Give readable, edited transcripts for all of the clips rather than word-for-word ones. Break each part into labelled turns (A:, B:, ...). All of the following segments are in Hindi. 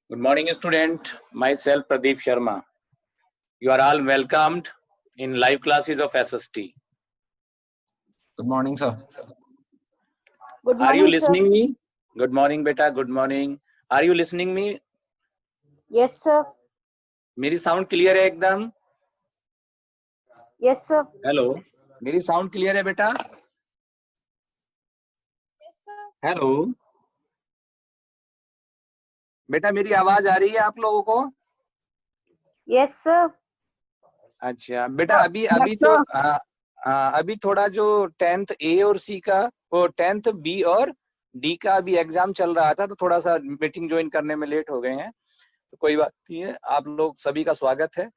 A: Good morning, student. Myself, Pradeep Sharma. You are all welcomed in live classes of SST.
B: Good morning, sir.
C: Good
A: Are you
C: morning,
A: listening
C: sir.
A: me? Good morning, beta. Good morning. Are you listening me?
C: Yes, sir.
A: मेरी साउंड क्लियर है एकदम?
C: Yes, sir.
A: हेलो, मेरी साउंड क्लियर है बेटा? हेलो, बेटा मेरी आवाज आ रही है आप लोगों को?
C: Yes, sir.
A: अच्छा बेटा, अभी थोड़ा जो 10th A और C का, वो 10th B और D का अभी एग्जाम चल रहा था, तो थोड़ा सा मीटिंग ज्वाइन करने में लेट हो गए हैं, तो कोई बात नहीं है। आप लोग सभी का स्वागत है।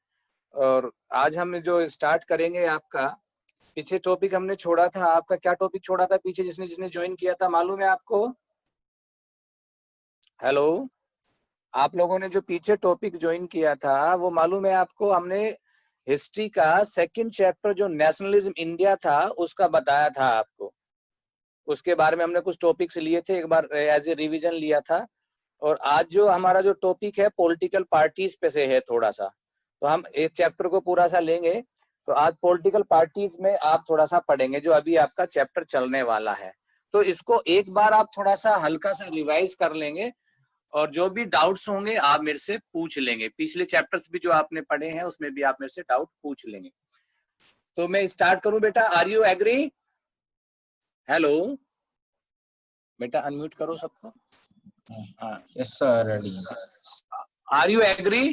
A: और आज हम जो स्टार्ट करेंगे, आपका पीछे टॉपिक हमने छोड़ा था, आपका क्या टॉपिक छोड़ा था पीछे, जिसने जिसने ज्वाइन किया था मालूम है आपको? हेलो, आप लोगों ने जो पीछे टॉपिक ज्वाइन किया था वो मालूम है आपको? हमने हिस्ट्री का सेकंड चैप्टर जो नेशनलिज्म इंडिया था उसका बताया था आपको। उसके बारे में हमने कुछ टॉपिक्स लिए थे, एक बार एज ए रिवीजन लिया था। और आज जो हमारा जो टॉपिक है पॉलिटिकल पार्टीज पे से है थोड़ा सा, तो हम एक चैप्टर को पूरा सा लेंगे। तो आज पॉलिटिकल पार्टीज में आप थोड़ा सा पढ़ेंगे, जो अभी आपका चैप्टर चलने वाला है। तो इसको एक बार आप थोड़ा सा हल्का सा रिवाइज कर लेंगे, और जो भी डाउट्स होंगे आप मेरे से पूछ लेंगे। पिछले चैप्टर्स भी जो आपने पढ़े हैं उसमें भी आप मेरे से डाउट पूछ लेंगे। तो मैं स्टार्ट करूं बेटा? Are you agree? हेलो बेटा, अनम्यूट करो सबको।
B: Yes, sir. Ready.
A: Are you agree?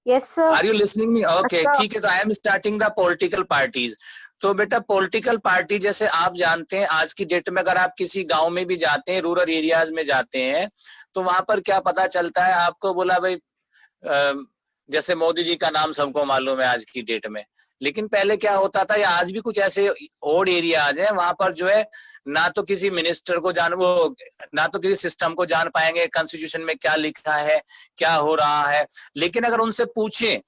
C: Yes, sir.
A: Are you listening me? Okay,
C: sir.
A: ठीक है। तो I am starting the political parties. तो बेटा पॉलिटिकल पार्टी, जैसे आप जानते हैं आज की डेट में, अगर आप किसी गांव में भी जाते हैं, रूरल एरियाज में जाते हैं, तो वहां पर क्या पता चलता है आपको? बोला भाई, जैसे मोदी जी का नाम सबको मालूम है आज की डेट में, लेकिन पहले क्या होता था, या आज भी कुछ ऐसे ओड एरियाज हैं वहां पर जो है ना तो किसी मिनिस्टर को ना तो किसी सिस्टम को जान पाएंगे, कॉन्स्टिट्यूशन में क्या लिखा है, क्या हो रहा है। लेकिन अगर उनसे पूछें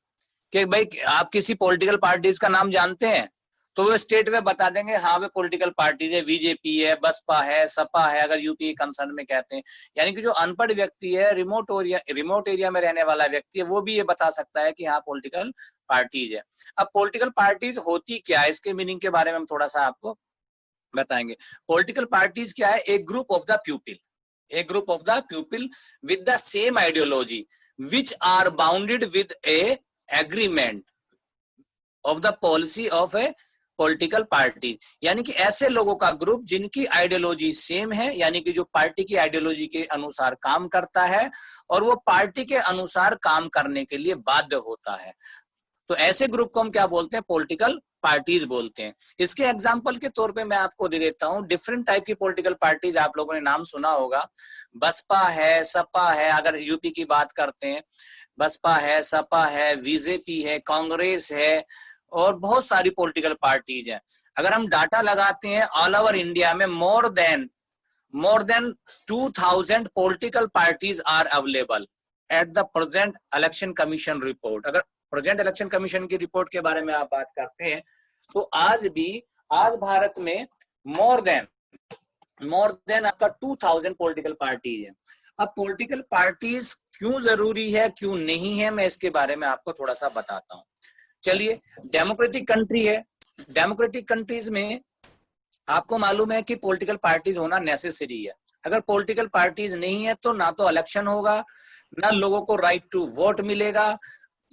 A: कि भाई आप किसी पॉलिटिकल पार्टीज का नाम जानते हैं, तो वो स्टेट में बता देंगे, हाँ वे पॉलिटिकल पार्टीज है, बीजेपी है, बसपा है, सपा है, अगर यूपी कंसर्न में कहते हैं। यानी कि जो अनपढ़ व्यक्ति है, रिमोट एरिया में रहने वाला व्यक्ति है, वो भी ये बता सकता है कि हाँ पॉलिटिकल पार्टीज है। अब पॉलिटिकल पार्टीज होती क्या है, इसके मीनिंग के बारे में हम थोड़ा सा आपको बताएंगे। पॉलिटिकल पार्टीज क्या है? एक group of the people with the same ideology which are bounded with a agreement of the policy of a political party. यानी कि ऐसे लोगों का ग्रुप जिनकी आइडियोलॉजी सेम है, यानी कि जो पार्टी की आइडियोलॉजी के अनुसार काम करता है और वो पार्टी के अनुसार काम करने के लिए बाध्य होता है। तो ऐसे ग्रुप को हम क्या बोलते हैं? पॉलिटिकल पार्टीज बोलते हैं। इसके एग्जांपल के तौर पे मैं आपको दे देता हूं। डिफरेंट टाइप की पॉलिटिकल पार्टीज आप लोगों ने नाम सुना होगा। बसपा है, सपा है, अगर यूपी की बात करते हैं, बसपा है, सपा है, बीजेपी है, कांग्रेस है, और बहुत सारी पॉलिटिकल पार्टीज हैं। अगर हम डाटा लगाते हैं, ऑल ओवर इंडिया में more than 2000 political parties are available at the present election commission report. अगर प्रेजेंट इलेक्शन कमीशन की रिपोर्ट के बारे में आप बात करते हैं, तो आज भारत में मोर देन आपका 2000 पॉलिटिकल पार्टीज है। अब पॉलिटिकल पार्टीज क्यों जरूरी है, क्यों नहीं है, मैं इसके बारे में आपको थोड़ा सा बताता हूं। चलिए, डेमोक्रेटिक कंट्री है। डेमोक्रेटिक कंट्रीज में आपको मालूम है कि पॉलिटिकल पार्टीज होना नेसेसरी है। अगर पॉलिटिकल पार्टीज नहीं है तो ना तो इलेक्शन होगा, ना लोगों को राइट टू वोट मिलेगा।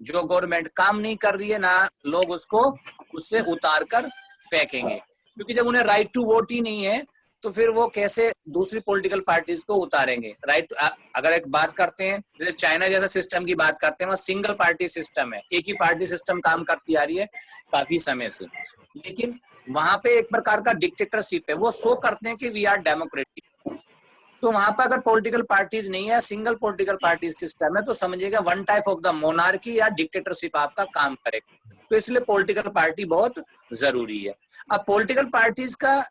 A: जो गवर्नमेंट काम नहीं कर रही है ना लोग उससे उतार कर फेंकेंगे, क्योंकि जब उन्हें राइट टू वोट ही नहीं है तो फिर वो कैसे दूसरी पॉलिटिकल पार्टीज को उतारेंगे? राइट। अगर एक बात करते हैं, जैसे चाइना जैसा सिस्टम की बात करते हैं, वहां सिंगल पार्टी सिस्टम है, एक ही पार्टी सिस्टम काम करती आ रही है काफी समय से। लेकिन वहां पे एक प्रकार का डिक्टेटरशिप है, वो शो करते हैं कि वी आर डेमोक्रेटिक। तो वहां पर अगर पॉलिटिकल पार्टीज नहीं है, सिंगल पॉलिटिकल पार्टी सिस्टम है, तो समझिएगा one type of the monarchy या डिक्टेटरशिप आपका काम करेगा। तो इसलिए पॉलिटिकल पार्टी बहुत जरूरी है। अब पॉलिटिकल पार्टीज का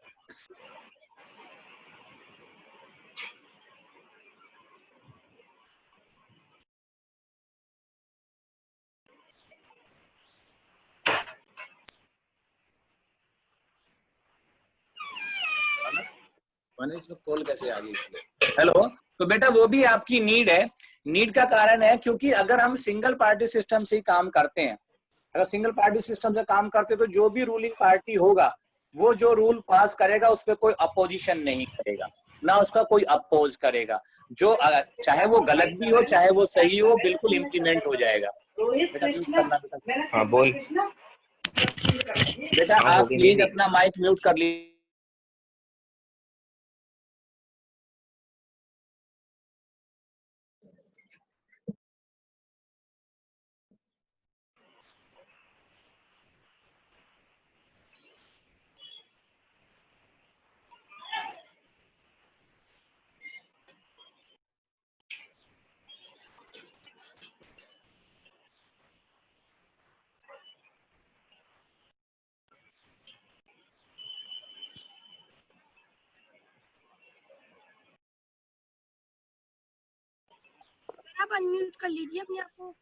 A: इसमें कॉल कैसे आ गई इसमें? हेलो, तो बेटा वो भी आपकी नीड है। नीड का कारण है क्योंकि अगर हम सिंगल पार्टी सिस्टम से ही काम करते हैं, अगर सिंगल पार्टी सिस्टम से काम करते हैं तो जो भी रूलिंग पार्टी होगा वो जो रूल पास करेगा उस पर कोई अपोजिशन नहीं करेगा, ना उसका कोई अपोज करेगा। जो चाहे वो गलत भी हो चाहे वो सही हो, बिल्कुल इम्प्लीमेंट हो जाएगा। बेटा म्यूट करना बेटा।
D: हाँ बोल।
A: बेटा
D: हाँ,
A: आप
D: होगी
A: प्लीज
D: मेरी।
A: अपना माइक म्यूट कर लीजिए।
E: आप अनम्यूट कर लीजिए अपने आप को।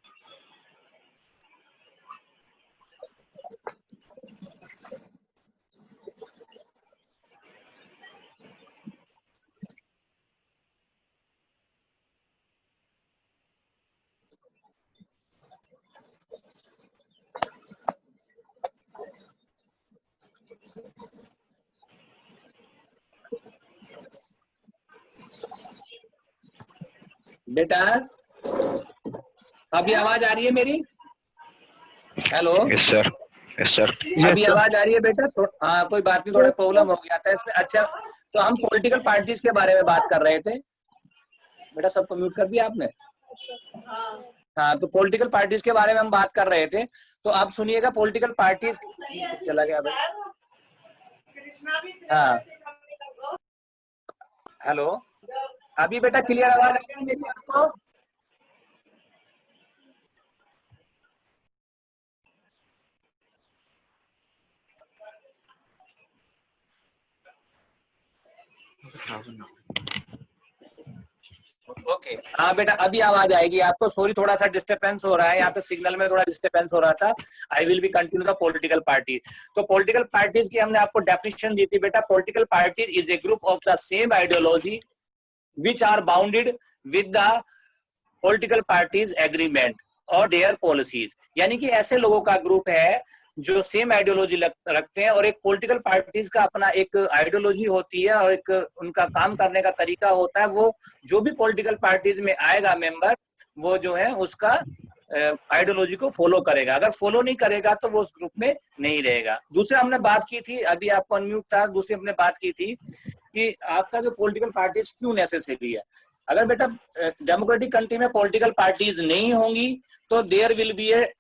A: बेटा अभी आवाज आ रही है मेरी? Hello,
D: yes sir, yes sir.
A: अभी आवाज आ रही है बेटा? तो हाँ कोई बात नहीं, थोड़ा प्रॉब्लम हो गया था इसमें। अच्छा, तो हम पॉलिटिकल पार्टीज के बारे में बात कर रहे थे। बेटा सबको म्यूट कर दिया आपने? हाँ, तो पॉलिटिकल पार्टीज के बारे में हम बात कर रहे थे। तो आप सुनिएगा, पॉलिटिकल पार्टीज चला गया भाई। हाँ हेलो, अभी बेटा क्लियर आवाज आ रही है मेरी आपको? ओके हाँ बेटा अभी आवाज आएगी आपको। सॉरी थोड़ा सा डिस्टरबेंस हो रहा है यहाँ पे, सिग्नल में थोड़ा डिस्टरबेंस हो रहा था। I will be continue the political party. तो पॉलिटिकल पार्टीज की हमने आपको डेफिनेशन दी थी बेटा। Political party is a group of the same ideology which are bounded with the political parties agreement और देयर पॉलिसीज। यानी कि ऐसे लोगों का ग्रुप है जो सेम आइडियोलॉजी रखते हैं, और एक पॉलिटिकल पार्टीज का अपना एक आइडियोलॉजी होती है और एक उनका काम करने का तरीका होता है। वो जो भी पॉलिटिकल पार्टीज में आएगा मेंबर, वो जो है उसका आइडियोलॉजी को फॉलो करेगा। अगर फॉलो नहीं करेगा तो वो उस ग्रुप में नहीं रहेगा। दूसरा हमने बात की थी, अभी आपको अनम्यूट था, दूसरी हमने बात की थी कि आपका जो पॉलिटिकल पार्टीज क्यों नेसेसरी है। अगर बेटा डेमोक्रेटिक कंट्री में पॉलिटिकल पार्टीज नहीं होंगी तो there will be a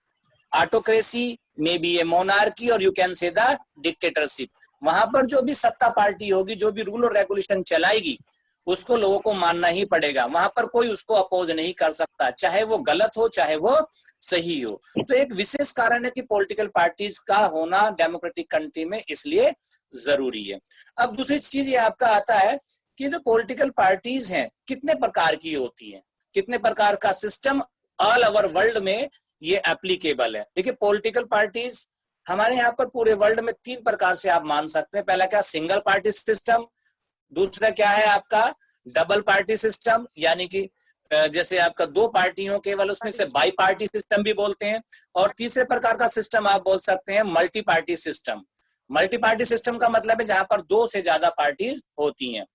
A: autocracy, maybe a monarchy, और you can say the dictatorship. वहां पर जो भी सत्ता पार्टी होगी, जो भी रूल और रेगुलेशन चलाएगी, उसको लोगों को मानना ही पड़ेगा। वहां पर कोई उसको अपोज नहीं कर सकता, चाहे वो गलत हो चाहे वो सही हो। तो एक विशेष कारण है कि पॉलिटिकल पार्टीज का होना डेमोक्रेटिक कंट्री में इसलिए जरूरी है। अब दूसरी चीज ये आपका आता है कि जो पॉलिटिकल पार्टीज हैं कितने प्रकार की होती हैं, कितने प्रकार का सिस्टम ऑल ओवर वर्ल्ड में ये एप्लीकेबल है। देखिए पॉलिटिकल पार्टीज हमारे यहाँ पर पूरे वर्ल्ड में 3 प्रकार से आप मान सकते हैं। पहला क्या, सिंगल पार्टी सिस्टम। दूसरा क्या है आपका, डबल पार्टी सिस्टम, यानी कि जैसे आपका 2 पार्टी हो केवल, उसमें से बाई पार्टी सिस्टम भी बोलते हैं। और तीसरे प्रकार का सिस्टम आप बोल सकते हैं multi party system. Multi party system का मतलब है जहां पर 2 से ज्यादा पार्टीज होती हैं।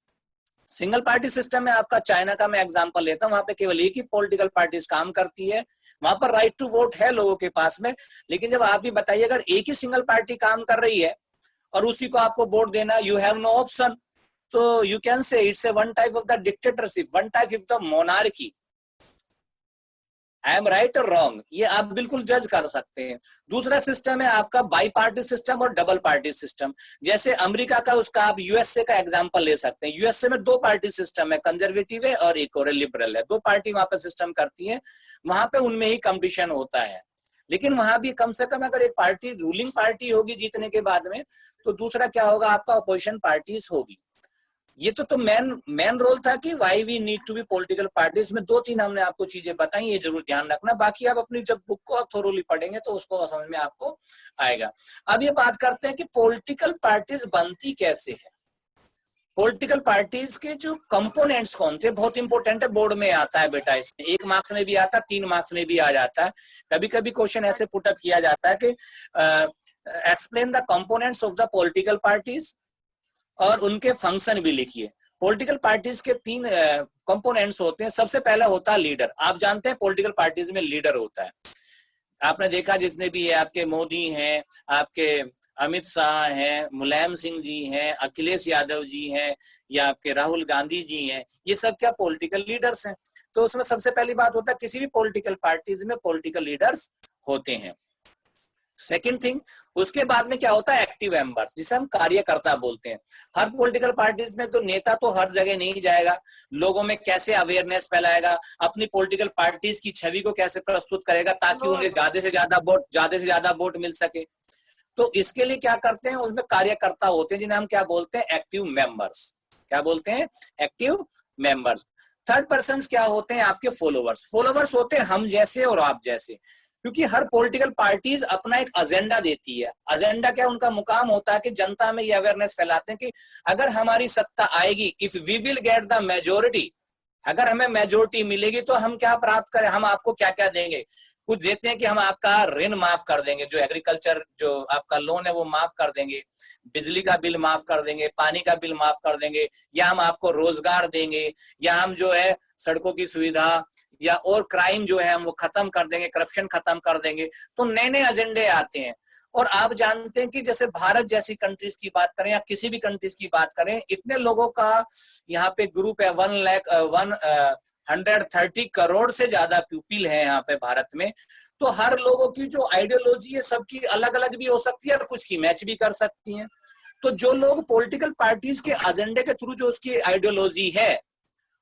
A: सिंगल पार्टी सिस्टम में आपका चाइना का मैं एग्जांपल लेता हूं, वहां पे केवल एक ही पॉलिटिकल पार्टीज काम करती है। वहां पर राइट टू वोट है लोगों के पास में। लेकिन जब आप भी बताइए, अगर एक ही सिंगल पार्टी काम कर रही है और उसी को आपको वोट देना, यू हैव नो ऑप्शन, तो यू कैन से it's a one type of the dictatorship, one type of the monarchy. I am right और रॉन्ग, ये आप बिल्कुल जज कर सकते हैं। दूसरा सिस्टम है आपका बाई पार्टी सिस्टम और डबल पार्टी सिस्टम। जैसे अमेरिका का, उसका आप यूएसए का एग्जांपल ले सकते हैं। यूएसए में 2 पार्टी सिस्टम है, कंजर्वेटिव है और एक और लिबरल है। 2 पार्टी वहां पे सिस्टम करती है, वहां पे उनमें ही कंपटीशन होता है। लेकिन वहां भी कम से कम अगर एक पार्टी रूलिंग पार्टी होगी जीतने के बाद में, तो दूसरा क्या होगा आपका, अपोजिशन पार्टीज होगी। ये तो मेन रोल था कि why we need to be political parties में 2-3 हमने आपको चीजें बताई, ये जरूर ध्यान रखना। बाकी आप अपनी जब बुक को आप थोरोली पढ़ेंगे तो उसको समझ में आपको आएगा। अब ये बात करते हैं कि पॉलिटिकल पार्टीज बनती कैसे है। पॉलिटिकल पार्टीज के जो कंपोनेंट्स कौन थे, बहुत इंपॉर्टेंट है, बोर्ड में आता है बेटा, इसमें 1 मार्क्स में भी आता है, 3 मार्क्स में भी आ जाता है। कभी कभी क्वेश्चन ऐसे पुटअप किया जाता है कि explain the components of the political parties, और उनके फंक्शन भी लिखिए। पॉलिटिकल पार्टीज के 3 कंपोनेंट्स होते हैं। सबसे पहला होता है लीडर। आप जानते हैं पॉलिटिकल पार्टीज में लीडर होता है, आपने देखा जितने भी है, आपके मोदी हैं, आपके अमित शाह हैं, मुलायम सिंह जी हैं, अखिलेश यादव जी हैं, या आपके राहुल गांधी जी हैं, ये सब क्या पॉलिटिकल लीडर्स हैं। तो उसमें सबसे पहली बात होता है किसी भी पॉलिटिकल पार्टीज में पॉलिटिकल लीडर्स होते हैं। सेकंड थिंग, उसके बाद में क्या होता है एक्टिव मेंबर्स, जिसे हम कार्यकर्ता बोलते हैं। हर पॉलिटिकल पार्टीज में तो नेता तो हर जगह नहीं जाएगा, लोगों में कैसे अवेयरनेस फैलाएगा, अपनी पॉलिटिकल पार्टीज की छवि को कैसे प्रस्तुत करेगा ताकि उन्हें ज्यादा से ज्यादा वोट मिल सके। तो इसके लिए क्या करते हैं, उसमें कार्यकर्ता होते हैं जिन्हें हम क्या बोलते हैं, एक्टिव मेंबर्स। क्या बोलते हैं, एक्टिव मेंबर्स। थर्ड पर्सन क्या होते हैं, आपके फॉलोवर्स। फॉलोवर्स होते हैं हम जैसे और आप जैसे, क्योंकि हर पॉलिटिकल पार्टीज अपना एक एजेंडा देती है। एजेंडा क्या, उनका मुकाम होता है कि जनता में ये अवेयरनेस फैलाते हैं कि अगर हमारी सत्ता आएगी, if we will get the majority, अगर हमें मेजोरिटी मिलेगी तो हम क्या प्राप्त करें, हम आपको क्या क्या देंगे। कुछ देते हैं कि हम आपका ऋण माफ कर देंगे, जो एग्रीकल्चर जो आपका लोन है वो माफ कर देंगे, बिजली का बिल माफ कर देंगे, पानी का बिल माफ कर देंगे, या हम आपको रोजगार देंगे, या हम जो है सड़कों की सुविधा या और क्राइम जो है हम वो खत्म कर देंगे, करप्शन खत्म कर देंगे। तो नए नए एजेंडे आते हैं। और आप जानते हैं कि जैसे भारत जैसी कंट्रीज की बात करें या किसी भी कंट्रीज की बात करें, इतने लोगों का यहाँ पे ग्रुप है, 130 करोड़ से ज्यादा पीपल है यहाँ पे भारत में। तो हर लोगों की जो आइडियोलॉजी है सबकी अलग अलग भी हो सकती है और कुछ की मैच भी कर सकती है। तो जो लोग पॉलिटिकल पार्टीज के एजेंडे के थ्रू जो उसकी आइडियोलॉजी है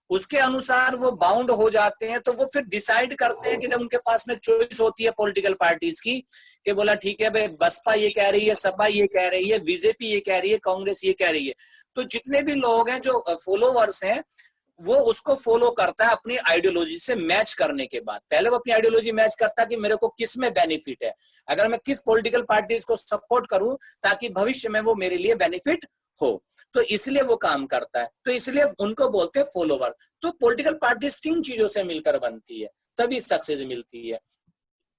A: उसके अनुसार वो बाउंड हो जाते हैं, तो वो फिर डिसाइड करते हैं कि जब उनके पास में चॉइस होती है पॉलिटिकल पार्टीज की, कि बोला ठीक है भाई, बसपा ये कह रही है, सपा ये कह रही है, बीजेपी ये कह रही है, कांग्रेस ये कह रही है, तो जितने भी लोग हैं जो फॉलोवर्स हैं वो उसको फॉलो करता है अपनी आइडियोलॉजी से मैच करने के बाद। पहले वो अपनी आइडियोलॉजी मैच करता है कि मेरे को किस में बेनिफिट है, अगर मैं किस पॉलिटिकल पार्टीज को सपोर्ट करूं ताकि भविष्य में वो मेरे लिए बेनिफिट हो, तो इसलिए वो काम करता है। तो इसलिए उनको बोलते हैं फॉलोवर। तो पॉलिटिकल पार्टीज 3 चीजों से मिलकर बनती है, तभी सक्सेस मिलती है।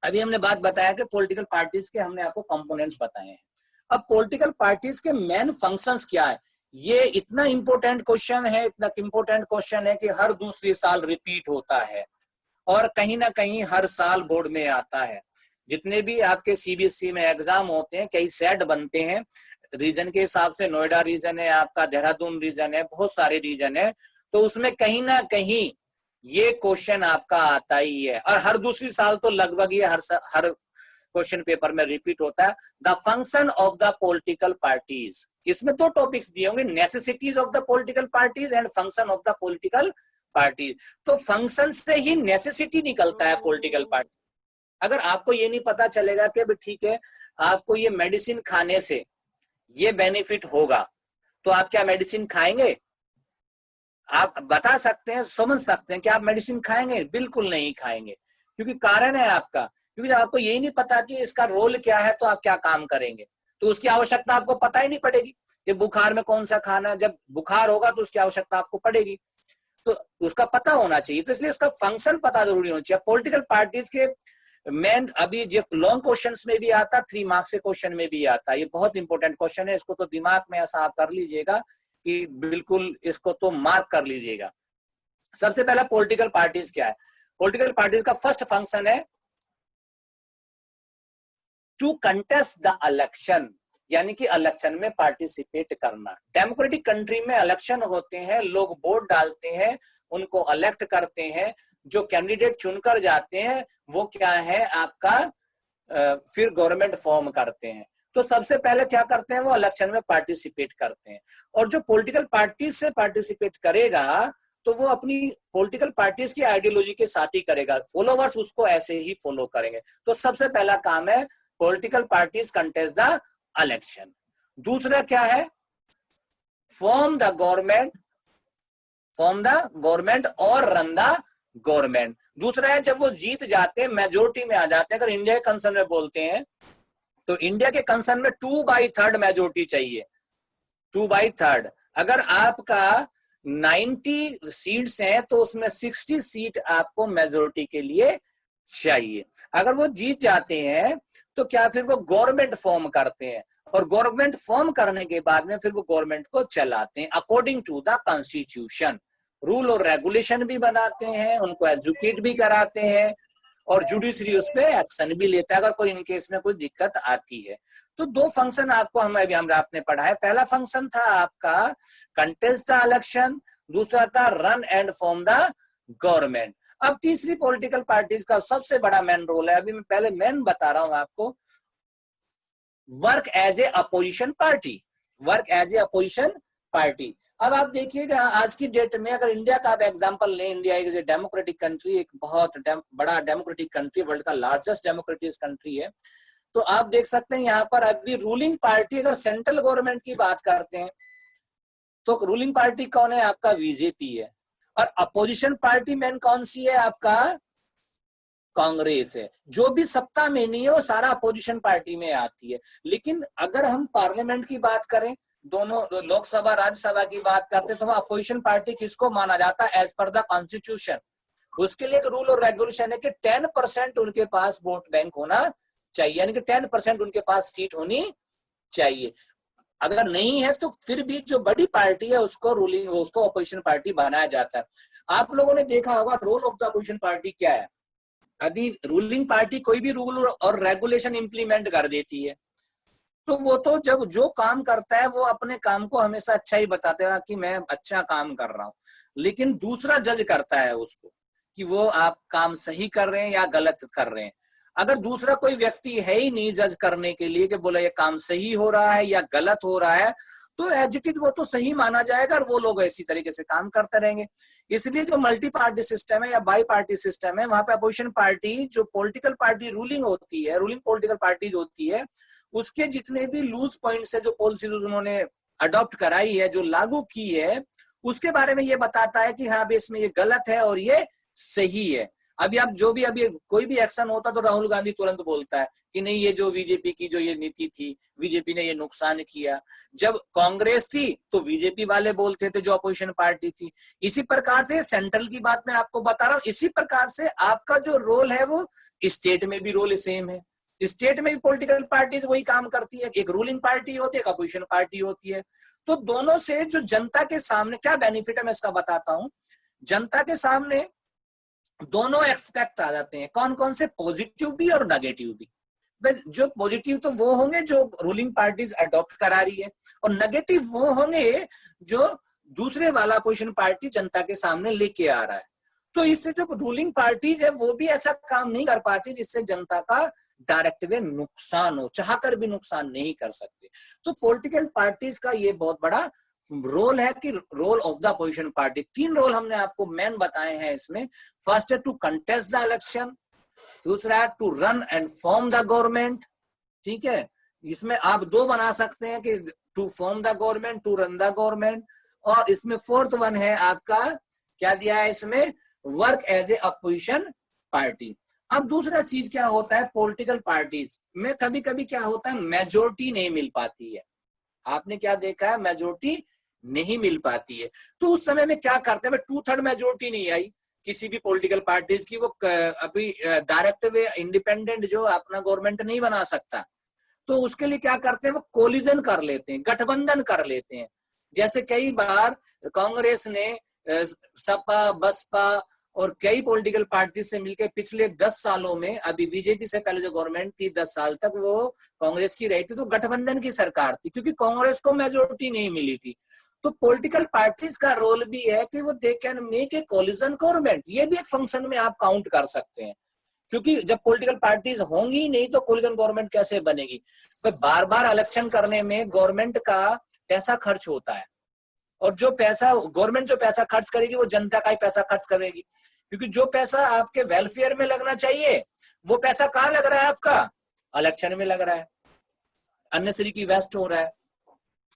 A: अभी हमने बात बताया कि पॉलिटिकल पार्टीज के हमने आपको कंपोनेंट्स बताए हैं। अब पॉलिटिकल पार्टीज के मेन फंक्शंस क्या है, ये इतना इंपॉर्टेंट क्वेश्चन है, इतना इंपॉर्टेंट क्वेश्चन है कि हर दूसरी साल रिपीट होता है और कहीं ना कहीं हर साल बोर्ड में आता है। जितने भी आपके सीबीएसई में एग्जाम होते हैं, कई सेट बनते हैं रीजन के हिसाब से, नोएडा रीजन है आपका, देहरादून रीजन है, बहुत सारे रीजन है, तो उसमें कहीं ना कहीं ये क्वेश्चन आपका आता ही है। और हर दूसरी साल तो लगभग ये हर क्वेश्चन पेपर में रिपीट होता है। The function of the political parties, इसमें 2 टॉपिक्स दिए होंगे, necessities of the political parties and function of the political parties. तो फंक्शन से ही नेसेसिटी निकलता है पॉलिटिकल पार्टी। अगर आपको ये नहीं पता चलेगा कि ठीक है आपको ये मेडिसिन खाने से ये बेनिफिट होगा, तो आप क्या मेडिसिन खाएंगे? आप बता सकते हैं, समझ सकते हैं कि आप मेडिसिन खाएंगे? बिल्कुल नहीं खाएंगे, क्योंकि कारण है आपका, क्योंकि आपको यही नहीं पता कि इसका रोल क्या है, तो आप क्या काम करेंगे, तो उसकी आवश्यकता आपको पता ही नहीं पड़ेगी कि बुखार में कौन सा खाना, जब बुखार होगा तो उसकी आवश्यकता आपको पड़ेगी, तो उसका पता होना चाहिए। तो इसलिए उसका फंक्शन पता जरूरी होना चाहिए। पॉलिटिकल पार्टीज के मेन, अभी जो लॉन्ग क्वेश्चंस में भी आता, 3 मार्क्स के क्वेश्चन में भी आता, ये बहुत इंपॉर्टेंट क्वेश्चन है, इसको तो दिमाग में ऐसा आप कर लीजिएगा कि बिल्कुल इसको तो मार्क कर लीजिएगा। सबसे पहला पॉलिटिकल पार्टीज क्या है? पॉलिटिकल पार्टीज का फर्स्ट फंक्शन है टू कंटेस्ट द इलेक्शन, यानी कि इलेक्शन में पार्टिसिपेट करना। डेमोक्रेटिक कंट्री में इलेक्शन होते हैं, लोग वोट डालते हैं, उनको इलेक्ट करते हैं, जो कैंडिडेट चुनकर जाते हैं वो क्या है आपका फिर गवर्नमेंट फॉर्म करते हैं। तो सबसे पहले क्या करते हैं, वो इलेक्शन में पार्टिसिपेट करते हैं। और जो पॉलिटिकल पार्टी से पार्टिसिपेट करेगा तो वो अपनी पॉलिटिकल पार्टीज की आइडियोलॉजी के साथ ही करेगा, फॉलोवर्स उसको ऐसे ही फॉलो करेंगे। तो सबसे पहला काम है political parties contest the election. दूसरा क्या है, फॉर्म द गवर्नमेंट और रन द गवर्नमेंट। दूसरा है जब वो जीत जाते हैं, मेजोरिटी में आ जाते हैं। अगर इंडिया के कंसर्न में बोलते हैं तो इंडिया के कंसर्न में 2/3 मेजोरिटी चाहिए, 2/3। अगर आपका 90 सीट्स हैं तो उसमें 60 सीट आपको मेजोरिटी के लिए चाहिए। अगर वो जीत जाते हैं तो क्या फिर वो गवर्नमेंट फॉर्म करते हैं, और गवर्नमेंट फॉर्म करने के बाद में फिर वो गवर्नमेंट को चलाते हैं according to the constitution. Rule और रेगुलेशन भी बनाते हैं, उनको एजुकेट भी कराते हैं, और जुडिशरी उस पर एक्शन भी लेता है अगर कोई इनकेस में कोई दिक्कत आती है। तो दो फंक्शन आपको आपने पढ़ा है। पहला फंक्शन था आपका कंटेस्ट द इलेक्शन, दूसरा था run and form the government. अब तीसरी पॉलिटिकल पार्टीज का सबसे बड़ा मेन रोल है, अभी मैं पहले मेन बता रहा हूं आपको, work as a opposition party. Work as a opposition party. अब आप देखिएगा आज की डेट में अगर इंडिया का आप एग्जांपल लें, इंडिया एक डेमोक्रेटिक कंट्री, एक बहुत बड़ा डेमोक्रेटिक कंट्री, वर्ल्ड का लार्जेस्ट डेमोक्रेटिक कंट्री है। तो आप देख सकते हैं यहाँ पर अभी रूलिंग पार्टी, अगर सेंट्रल गवर्नमेंट की बात करते हैं तो रूलिंग पार्टी कौन है? आपका बीजेपी है। और अपोजिशन पार्टी मेन कौन सी है? आपका कांग्रेस है। जो भी सत्ता में नहीं है वो सारा अपोजिशन पार्टी में आती है। लेकिन अगर हम पार्लियामेंट की बात करें, दोनों लोकसभा राज्यसभा की बात करते हैं, तो वहां अपोजिशन पार्टी किसको माना जाता है? As per the constitution. उसके लिए एक रूल और रेगुलेशन है कि 10% उनके पास वोट बैंक होना चाहिए, यानी कि 10% उनके पास सीट होनी चाहिए। अगर नहीं है तो फिर भी जो बड़ी पार्टी है उसको अपोजिशन पार्टी बनाया जाता है। आप लोगों ने देखा होगा role of the opposition party क्या है। अभी रूलिंग पार्टी कोई भी रूल और रेगुलेशन इंप्लीमेंट कर देती है, तो वो तो जब जो काम करता है वो अपने काम को हमेशा अच्छा ही बताते हैं कि मैं अच्छा काम कर रहा हूं, लेकिन दूसरा जज करता है उसको कि वो आप काम सही कर रहे हैं या गलत कर रहे हैं। अगर दूसरा कोई व्यक्ति है ही नहीं जज करने के लिए कि बोला ये काम सही हो रहा है या गलत हो रहा है, तो एज इट इज वो तो सही माना जाएगा और वो लोग इसी तरीके से काम करते रहेंगे। इसलिए जो मल्टी पार्टी सिस्टम है या बाई पार्टी सिस्टम है, वहां पे अपोजिशन पार्टी, जो पॉलिटिकल पार्टी रूलिंग होती है, रूलिंग पॉलिटिकल पार्टी होती है, उसके जितने भी लूज पॉइंट्स है, जो पॉलिसीज उन्होंने अडॉप्ट कराई है, जो लागू की है, उसके बारे में ये बताता है कि हाँ भी इसमें ये गलत है और ये सही है। अभी आप जो भी अभी कोई भी एक्शन होता तो राहुल गांधी तुरंत बोलता है कि नहीं ये जो बीजेपी की जो ये नीति थी, बीजेपी ने ये नुकसान किया। जब कांग्रेस थी तो बीजेपी वाले बोलते थे जो अपोजिशन पार्टी थी। इसी प्रकार से सेंट्रल की बात मैं आपको बता रहा हूँ, इसी प्रकार से आपका जो रोल है वो स्टेट में भी रोल सेम है। स्टेट में भी पॉलिटिकल पार्टीज वही काम करती है, एक रूलिंग पार्टी होती है, एक अपोजिशन पार्टी होती है। तो दोनों से जो जनता के सामने क्या बेनिफिट है मैं इसका बताता हूं। जनता के सामने दोनों एक्सपेक्ट आ जाते हैं, कौन कौन से? पॉजिटिव भी और नेगेटिव भी। जो पॉजिटिव तो वो होंगे जो रूलिंग पार्टीज अडॉप्ट करा रही है, और नेगेटिव वो होंगे जो दूसरे वाला अपोजिशन पार्टी जनता के सामने लेके आ रहा है। तो इससे जो रूलिंग पार्टीज है वो भी ऐसा काम नहीं कर पाती जिससे जनता का डायरेक्ट वे नुकसान हो, चाहकर भी नुकसान नहीं कर सकते। तो पॉलिटिकल पार्टीज का ये बहुत बड़ा रोल है कि role of the opposition party. 3 role हमने आपको मेन बताए हैं इसमें। फर्स्ट है टू कंटेस्ट द इलेक्शन, दूसरा है to run and form the government. ठीक है, इसमें आप 2 बना सकते हैं कि to form the government, to run the government. और इसमें 4th वन है आपका, क्या दिया है इसमें? Work as a opposition party. अब दूसरा चीज क्या होता है, पॉलिटिकल पार्टीज में कभी कभी क्या होता है, मेजोरिटी नहीं मिल पाती है। आपने क्या देखा है, मेजोरिटी नहीं मिल पाती है। तो उस समय में क्या करते हैं, 2/3 मेजोरिटी नहीं आई किसी भी पॉलिटिकल पार्टीज की, वो अभी डायरेक्ट वे इंडिपेंडेंट जो अपना गवर्नमेंट नहीं बना सकता, तो उसके लिए क्या करते हैं, वो कोलिजन कर लेते हैं, गठबंधन कर लेते हैं। जैसे कई बार कांग्रेस ने सपा, बसपा और कई पॉलिटिकल पार्टी से मिलकर पिछले 10 सालों में, अभी बीजेपी से पहले जो गवर्नमेंट थी 10 साल तक वो कांग्रेस की रही थी, तो गठबंधन की सरकार थी क्योंकि कांग्रेस को मेजोरिटी नहीं मिली थी। तो पॉलिटिकल पार्टीज का रोल भी है कि वो they can make a collision government. ये भी एक फंक्शन में आप काउंट कर सकते हैं, क्योंकि जब पॉलिटिकल पार्टीज होंगी ही नहीं तो कोलिजन गवर्नमेंट कैसे बनेगी। तो बार बार इलेक्शन करने में गवर्नमेंट का पैसा खर्च होता है, और जो पैसा गवर्नमेंट जो पैसा खर्च करेगी वो जनता का ही पैसा खर्च करेगी, क्योंकि जो पैसा आपके वेलफेयर में लगना चाहिए वो पैसा कहाँ लग रहा है, आपका इलेक्शन में लग रहा है, अननेसेसरी की वेस्ट हो रहा है।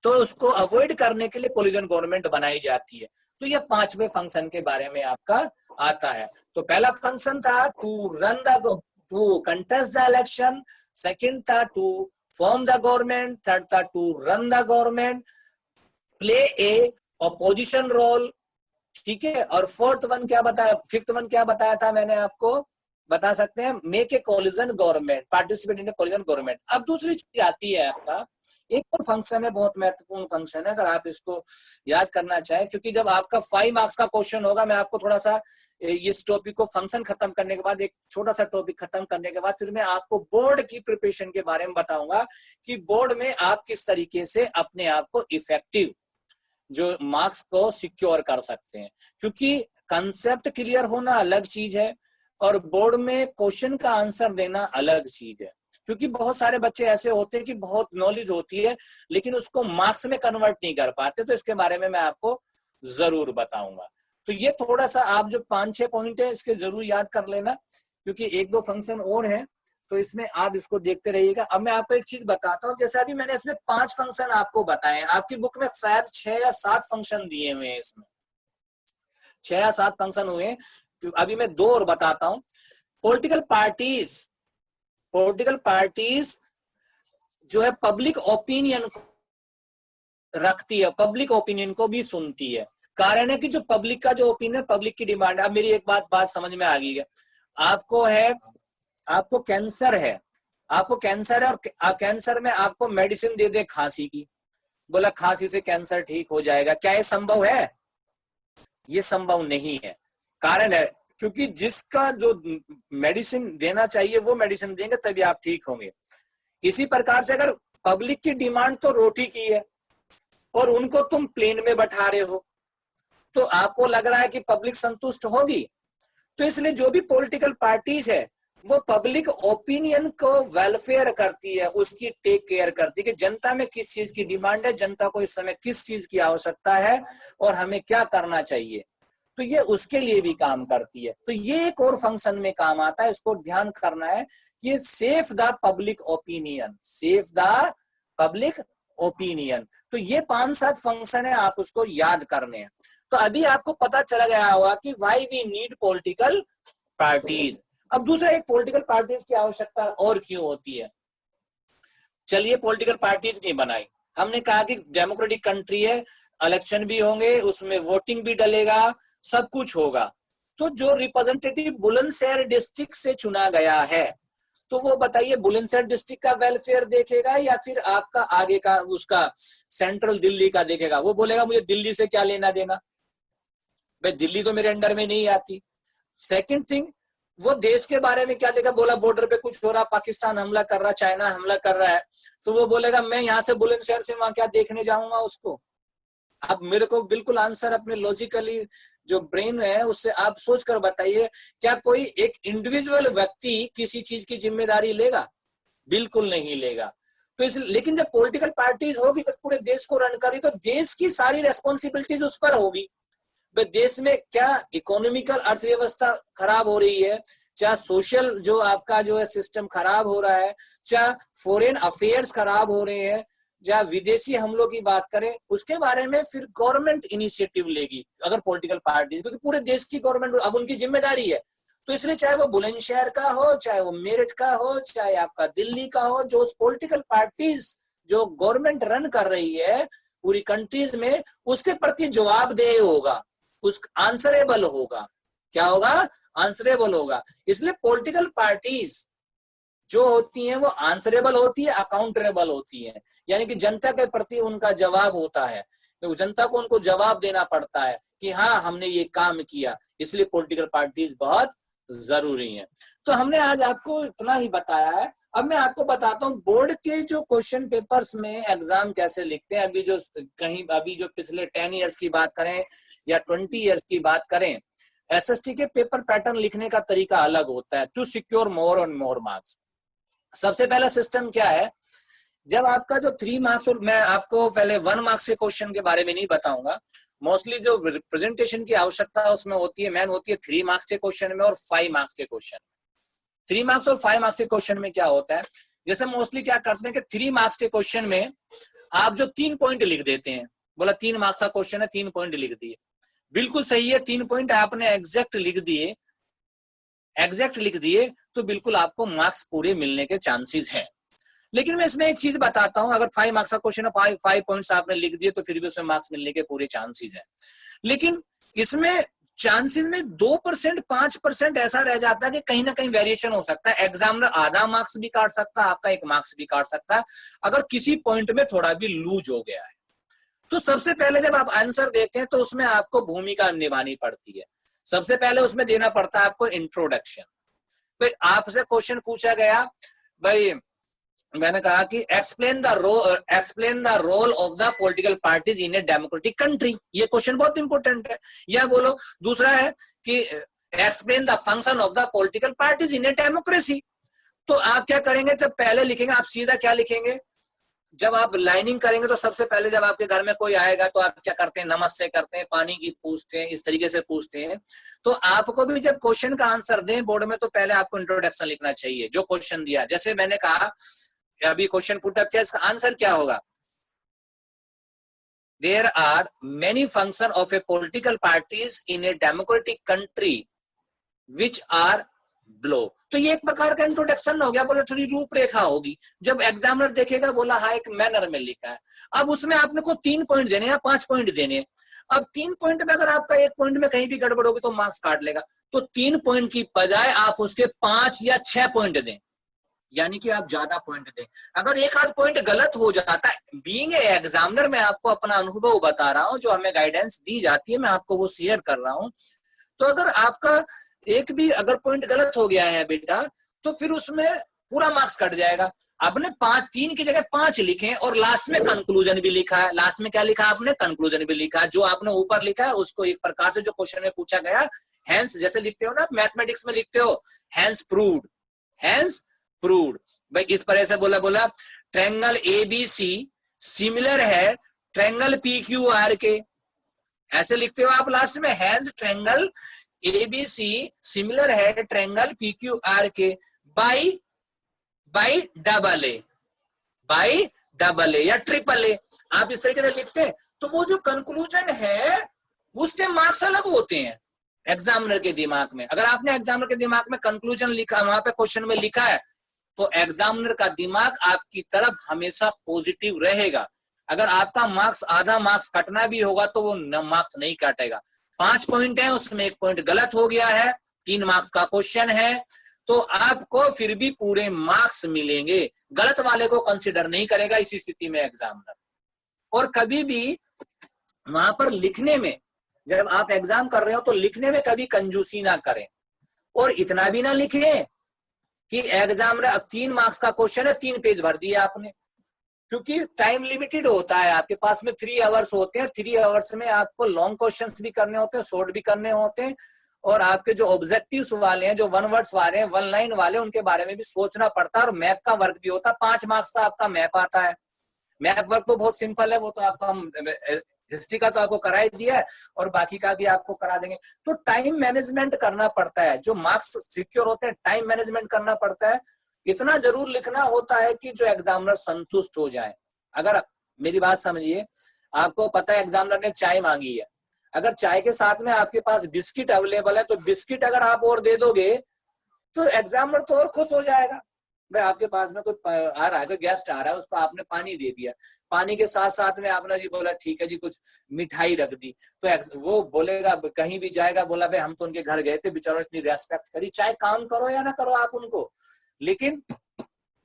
A: तो उसको अवॉइड करने के लिए कोलिजन गवर्नमेंट बनाई जाती है। तो ये 5वें फंक्शन के बारे में आपका आता है। तो पहला फंक्शन था to contest the election, second था to form the government, third था to run the government, play a opposition role, ठीक है। और फोर्थ वन क्या बताया, फिफ्थ वन क्या बताया था मैंने आपको, बता सकते हैं, make a collision government, participate in A collision government. अब दूसरी चीज आती है आपका, एक और फंक्शन है, बहुत महत्वपूर्ण फंक्शन है, अगर आप इसको याद करना चाहें, क्योंकि जब आपका 5 मार्क्स का क्वेश्चन होगा, मैं आपको थोड़ा सा इस टॉपिक को फंक्शन खत्म करने के बाद, एक छोटा सा टॉपिक खत्म करने के बाद, फिर मैं आपको बोर्ड की प्रिपरेशन के बारे में बताऊंगा कि बोर्ड में आप किस तरीके से अपने आप को इफेक्टिव जो मार्क्स को सिक्योर कर सकते हैं। क्योंकि कंसेप्ट क्लियर होना अलग चीज है और बोर्ड में क्वेश्चन का आंसर देना अलग चीज है। क्योंकि बहुत सारे बच्चे ऐसे होते हैं कि बहुत नॉलेज होती है लेकिन उसको मार्क्स में कन्वर्ट नहीं कर पाते, तो इसके बारे में मैं आपको जरूर बताऊंगा। तो ये थोड़ा सा आप जो 5-6 पॉइंट है इसके जरूर याद कर लेना, क्योंकि 1-2 फंक्शन और हैं, तो इसमें आप इसको देखते रहिएगा। अब मैं आपको एक चीज बताता हूँ, जैसे अभी मैंने इसमें 5 फंक्शन आपको बताए हैं, आपकी बुक में शायद 6 या 7 फंक्शन दिए हुए हैं, इसमें 6 या 7 फंक्शन हुए हैं। अभी मैं 2 और बताता हूँ। पॉलिटिकल पार्टीज जो है पब्लिक ओपिनियन रखती है, पब्लिक ओपिनियन को भी सुनती है। कारण है कि जो पब्लिक का जो ओपिनियन है, पब्लिक की डिमांड है। अब मेरी एक बात समझ में आ गई है, आपको कैंसर है और कैंसर में आपको मेडिसिन दे दे खांसी की, बोला खांसी से कैंसर ठीक हो जाएगा, क्या ये संभव है? ये संभव नहीं है। कारण है क्योंकि जिसका जो मेडिसिन देना चाहिए वो मेडिसिन देंगे तभी आप ठीक होंगे। इसी प्रकार से अगर पब्लिक की डिमांड तो रोटी की है और उनको तुम प्लेन में बैठा रहे हो, तो आपको लग रहा है कि पब्लिक संतुष्ट होगी। तो इसलिए जो भी पॉलिटिकल पार्टीज है वो पब्लिक ओपिनियन को वेलफेयर करती है, उसकी टेक केयर करती है कि जनता में किस चीज की डिमांड है, जनता को इस समय किस चीज की आवश्यकता है और हमें क्या करना चाहिए, तो ये उसके लिए भी काम करती है। तो ये एक और फंक्शन में काम आता है, इसको ध्यान करना है कि सेफ द पब्लिक ओपिनियन। तो ये 5-7 फंक्शन है, आप उसको याद करने हैं। तो अभी आपको पता चला गया होगा कि why we need political parties. अब दूसरा, एक पॉलिटिकल पार्टीज की आवश्यकता और क्यों होती है। चलिए पॉलिटिकल पार्टीज नहीं बनाई, हमने कहा कि डेमोक्रेटिक कंट्री है, इलेक्शन भी होंगे, उसमें वोटिंग भी डलेगा, सब कुछ होगा। तो जो रिप्रेजेंटेटिव बुलंदशहर डिस्ट्रिक्ट से चुना गया है, तो वो बताइए बुलंदशहर डिस्ट्रिक्ट का वेलफेयर देखेगा या फिर आपका आगे का उसका सेंट्रल दिल्ली का देखेगा? वो बोलेगा मुझे दिल्ली से क्या लेना देना, भाई दिल्ली तो मेरे अंडर में नहीं आती। सेकंड थिंग, वो देश के बारे में क्या देगा, बोला बॉर्डर पे कुछ हो रहा, पाकिस्तान हमला कर रहा, चाइना हमला कर रहा है, तो वो बोलेगा मैं यहाँ से बुलंदशहर से वहां क्या देखने जाऊंगा उसको। अब मेरे को बिल्कुल आंसर अपने लॉजिकली जो ब्रेन है उससे आप सोच कर बताइए, क्या कोई एक इंडिविजुअल व्यक्ति किसी चीज की जिम्मेदारी लेगा? बिल्कुल नहीं लेगा। तो इस लेकिन जब पॉलिटिकल पार्टीज होगी तो पूरे देश को रन करी, तो देश की सारी रेस्पॉन्सिबिलिटीज उस पर होगी। देश में क्या इकोनॉमिकल अर्थव्यवस्था खराब हो रही है, चाहे सोशल जो आपका जो है सिस्टम खराब हो रहा है, चाहे फॉरेन अफेयर्स खराब हो रहे हैं, जहाँ विदेशी हमलों की बात करें, उसके बारे में फिर गवर्नमेंट इनिशिएटिव लेगी अगर पॉलिटिकल पार्टी, क्योंकि पूरे देश की गवर्नमेंट अब उनकी जिम्मेदारी है। तो इसलिए चाहे वो बुलंदशहर का हो, चाहे वो मेरठ का हो, चाहे आपका दिल्ली का हो, जो पॉलिटिकल पार्टीज जो गवर्नमेंट रन कर रही है पूरी कंट्रीज में, उसके प्रति जवाबदेह होगा, उस आंसरेबल होगा। क्या होगा? आंसरेबल होगा। इसलिए पॉलिटिकल पार्टीज जो होती हैं वो आंसरेबल होती है, अकाउंटेबल होती है, यानी कि जनता के प्रति उनका जवाब होता है, तो जनता को उनको जवाब देना पड़ता है कि हाँ हमने ये काम किया। इसलिए पॉलिटिकल पार्टीज बहुत जरूरी है। तो हमने आज आपको इतना ही बताया है। अब मैं आपको बताता हूँ बोर्ड के जो क्वेश्चन पेपर्स में एग्जाम कैसे लिखते हैं। अभी जो पिछले 10 इयर्स की बात करें या 20 इयर्स की बात करें, एसएसटी के पेपर पैटर्न लिखने का तरीका अलग होता है to secure more and more marks. सबसे पहला सिस्टम क्या है, जब आपका जो 3 मार्क्स, और मैं आपको पहले 1 मार्क्स के क्वेश्चन के बारे में नहीं बताऊंगा, मोस्टली जो प्रेजेंटेशन की आवश्यकता उसमें होती है, मेन होती है 3 मार्क्स के क्वेश्चन में और 5 मार्क्स के क्वेश्चन। 3 मार्क्स और 5 मार्क्स के क्वेश्चन में क्या होता है, जैसे मोस्टली क्या करते हैं कि 3 मार्क्स के क्वेश्चन में आप जो 3 पॉइंट लिख देते हैं, बोला 3 मार्क्स का क्वेश्चन है 3 पॉइंट लिख दिए, बिल्कुल सही है, 3 पॉइंट आपने एग्जैक्ट लिख दिए तो बिल्कुल आपको मार्क्स पूरे मिलने के चांसेस हैं। लेकिन मैं इसमें एक चीज बताता हूं, अगर 5 मार्क्स का क्वेश्चन है, 5 पॉइंट्स आपने लिख दिए तो फिर भी उसमें मार्क्स मिलने के पूरे चांसेस है। लेकिन इसमें चांसेस में 2% 5% ऐसा रह जाता है कि कहीं ना कहीं वेरिएशन हो सकता है। एग्जामिनर आधा मार्क्स भी काट सकता है, आपका 1 मार्क्स भी काट सकता है अगर किसी पॉइंट में थोड़ा भी लूज हो गया है। तो सबसे पहले जब आप आंसर देते हैं तो उसमें आपको भूमिका निभानी पड़ती है। सबसे पहले उसमें देना पड़ता है आपको इंट्रोडक्शन। भाई आपसे क्वेश्चन पूछा गया, भाई मैंने कहा कि explain the role of the political parties in a democratic country, ये क्वेश्चन बहुत इंपॉर्टेंट है। या बोलो दूसरा है कि explain the function of the political parties in a democracy. तो आप क्या करेंगे, जब पहले लिखेंगे आप सीधा क्या लिखेंगे, जब आप लाइनिंग करेंगे तो सबसे पहले जब आपके घर में कोई आएगा तो आप क्या करते हैं, नमस्ते करते हैं, पानी की पूछते हैं, इस तरीके से पूछते हैं। तो आपको भी जब क्वेश्चन का आंसर दें बोर्ड में तो पहले आपको इंट्रोडक्शन लिखना चाहिए जो क्वेश्चन दिया। जैसे मैंने कहा अभी क्वेश्चन पुट अप किया, इसका आंसर क्या होगा, there are many function of a political parties in a democratic country which are below. तो ये एक प्रकार का इंट्रोडक्शन हो गया, बोले थोड़ी रूपरेखा होगी। जब एग्जामिनर देखेगा बोला हाँ एक मैनर में लिखा है। अब उसमें आपने को 3 पॉइंट देने या 5 पॉइंट देने हैं। अब 3 पॉइंट में अगर आपका 1 पॉइंट में कहीं भी गड़बड़ होगी तो मार्क्स काट लेगा। तो 3 पॉइंट की बजाय आप उसके 5 या 6 पॉइंट दें, यानी कि आप ज्यादा पॉइंट दें। अगर एक आध पॉइंट गलत हो जाता है, बीइंग ए एग्जामिनर मैं आपको अपना अनुभव बता रहा हूं, जो हमें गाइडेंस दी जाती है मैं आपको वो शेयर कर रहा हूं। तो अगर आपका एक भी अगर पॉइंट गलत हो गया है बेटा तो फिर उसमें पूरा मार्क्स कट जाएगा। आपने 3 की जगह 5 लिखे और लास्ट में कंक्लूजन भी लिखा है। लास्ट में क्या लिखा आपने, कंक्लूजन भी लिखा है। जो आपने ऊपर लिखा है उसको एक प्रकार से जो क्वेश्चन में पूछा गया, हैंस जैसे लिखते हो ना मैथमेटिक्स में लिखते हो, हैंस प्रूव्ड, हैंस प्रूव्ड। भाई इस तरह से बोला ट्रायंगल एबीसी सिमिलर है ट्रायंगल पीक्यूआर के, ऐसे लिखते हो आप लास्ट में, हैंस ट्रायंगल एबीसी सिमिलर है ट्रायंगल पीक्यूआर के बाई डबल ए या ट्रिपल ए, आप इस तरीके से लिखते हैं। तो वो जो कंक्लूजन है उसके मार्क्स अलग होते हैं एग्जामिनर के दिमाग में। अगर आपने एग्जामिनर के दिमाग में कंक्लूजन लिखा, वहां पे क्वेश्चन में लिखा है, तो एग्जामिनर का दिमाग आपकी तरफ हमेशा पॉजिटिव रहेगा। अगर आपका मार्क्स आधा मार्क्स कटना भी होगा तो वो मार्क्स नहीं काटेगा। 5 पॉइंट है उसमें 1 पॉइंट गलत हो गया है, 3 मार्क्स का क्वेश्चन है, तो आपको फिर भी पूरे मार्क्स मिलेंगे। गलत वाले को कंसीडर नहीं करेगा इसी स्थिति में एग्जामिनर। और कभी भी वहां पर लिखने में, जब आप एग्जाम कर रहे हो तो लिखने में कभी कंजूसी ना करें और इतना भी ना लिखें कि एग्जामिनर 3 मार्क्स का क्वेश्चन है 3 पेज भर दिया आपने, क्योंकि टाइम लिमिटेड होता है। आपके पास में 3 आवर्स होते हैं, 3 आवर्स में आपको लॉन्ग क्वेश्चंस भी करने होते हैं, शॉर्ट भी करने होते हैं, और आपके जो ऑब्जेक्टिव्स वाले हैं, जो 1 वर्ड्स वाले हैं, 1 लाइन वाले, उनके बारे में भी सोचना पड़ता है। और मैप का वर्क भी होता है, 5 मार्क्स का आपका मैप आता है। मैप वर्क तो बहुत सिंपल है, वो तो आपका हिस्ट्री का तो आपको करा ही दिया है और बाकी का भी आपको करा देंगे। तो टाइम मैनेजमेंट करना पड़ता है, जो मार्क्स सिक्योर होते हैं टाइम मैनेजमेंट करना पड़ता है। इतना जरूर लिखना होता है कि जो एग्जामिनर संतुष्ट हो जाए। अगर मेरी बात समझिए, आपको पता है एग्जामिनर ने चाय मांगी है, अगर चाय के साथ में आपके पास बिस्किट अवेलेबल है तो बिस्किट अगर आप और दे दोगे तो एग्जामिनर तो और खुश हो जाएगा। भाई आपके पास में कोई आ रहा है, कोई गेस्ट आ रहा है, उसको आपने पानी दे दिया, पानी के साथ साथ में आपने जी बोला ठीक है जी कुछ मिठाई रख दी, तो वो बोलेगा, कहीं भी जाएगा, बोला भाई हम तो उनके घर गए थे, बेचारों ने इतनी रेस्पेक्ट करी, चाहे काम करो या ना करो आप उनको, लेकिन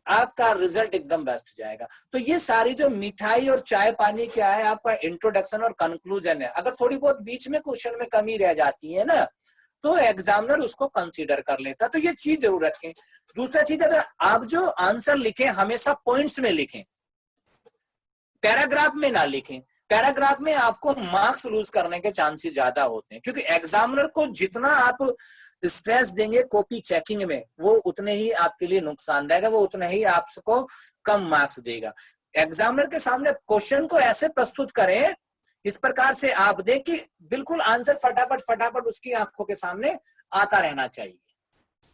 A: आपका रिजल्ट एकदम बेस्ट जाएगा। तो ये सारी जो मिठाई और चाय पानी क्या है, आपका इंट्रोडक्शन और कंक्लूजन है। अगर थोड़ी बहुत बीच में क्वेश्चन में कमी रह जाती है ना तो एग्जामिनर उसको कंसीडर कर लेता। तो ये चीज जरूर रखें। दूसरा चीज, अगर आप जो आंसर लिखें हमेशा पॉइंट्स में लिखें, पैराग्राफ में ना लिखें। पैराग्राफ में आपको मार्क्स लूज करने के चांसेस ज्यादा होते हैं, क्योंकि एग्जामिनर को जितना आप स्ट्रेस देंगे कॉपी चेकिंग में, वो उतने ही आपके लिए नुकसान रहेगा, वो उतने ही आपको कम मार्क्स देगा। एग्जामिनर के सामने क्वेश्चन को ऐसे प्रस्तुत करें, इस प्रकार से आप दें कि बिल्कुल आंसर फटाफट फटाफट उसकी आंखों के सामने आता रहना चाहिए,